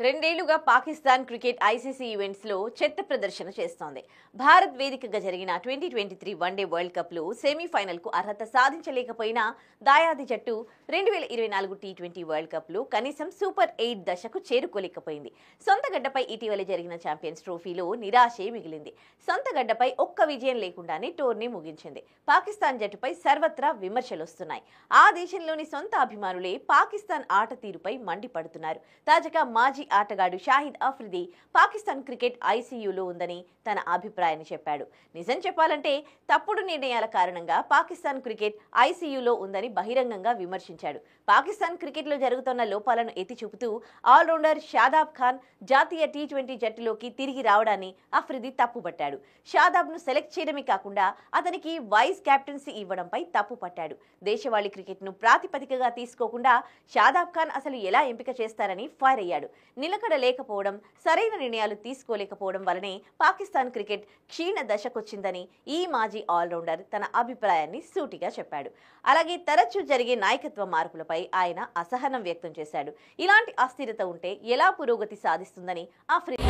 రెండేళ్లుగా Pakistan cricket ICC events లో చెత్త ప్రదర్శన చేస్తోంది. భారత్ వేదికగా జరిగిన 2023 వన్డే వరల్డ్ కప్ లో సెమీఫైనల్ కు అర్హత సాధించలేకపోయినా దాయాది జట్టు 2024 టీ20 వరల్డ్ కప్ లో కనీసం సూపర్ 8 దశకు చేరుకోలేకపోయింది. సొంత గడ్డపై ఇటీవల జరిగిన ఛాంపియన్స్ ట్రోఫీలో నిరాశే మిగిలింది. సొంత గడ్డపై ఒక్క విజయం లేకుండానే టోర్నీ ముగించింది. పాకిస్తాన్ జట్టుపై సర్వత్రా విమర్శలొస్తున్నాయి. ఆ దేశంలోని సొంత అభిమానులే పాకిస్తాన్ ఆట తీరుపై మండిపడుతున్నారు. తాజాగా మాజీ ఆటగాడు షాహిద్ అఫ్రిది పాకిస్తాన్ క్రికెట్ ఐసీయూలో ఉందని తన అభిప్రాయాన్ని చెప్పాడు. నిజం చెప్పాలంటే తప్పుడు నిర్ణయాల కారణంగా పాకిస్తాన్ క్రికెట్ ఐసీయూలో ఉందని బహిరంగంగా విమర్శించాడు. పాకిస్తాన్ క్రికెట్లో జరుగుతున్న లోపాలను ఎత్తి చూపుతూ ఆల్రౌండర్ షాదాబ్ ఖాన్ జాతీయ టీ20 జట్టులోకి తిరిగి రావడాన్ని అఫ్రిది తప్పుపట్టాడు. షాదాబ్ను సెలెక్ట్ చేయడమే కాకుండా అతనికి వైస్ కెప్టెన్సీ ఇవ్వడంపై తప్పుపట్టాడు. దేశవాళీ క్రికెట్ను ప్రాతిపదికగా తీసుకోకుండా షాదాబ్ ఖాన్ అసలు ఎలా ఎంపిక చేస్తారని ఫైర్ అయ్యాడు. నిలకడ లేకపోవడం, సరైన నిర్ణయాలు తీసుకోలేకపోవడం వల్లనే పాకిస్తాన్ క్రికెట్ క్షీణ దశకొచ్చిందని ఈ మాజీ ఆల్రౌండర్ తన అభిప్రాయాన్ని సూటిగా చెప్పాడు. అలాగే తరచూ జరిగే నాయకత్వ మార్పులపై ఆయన అసహనం వ్యక్తం చేశాడు. ఇలాంటి అస్థిరత ఉంటే ఎలా పురోగతి సాధిస్తుందని అఫ్రిది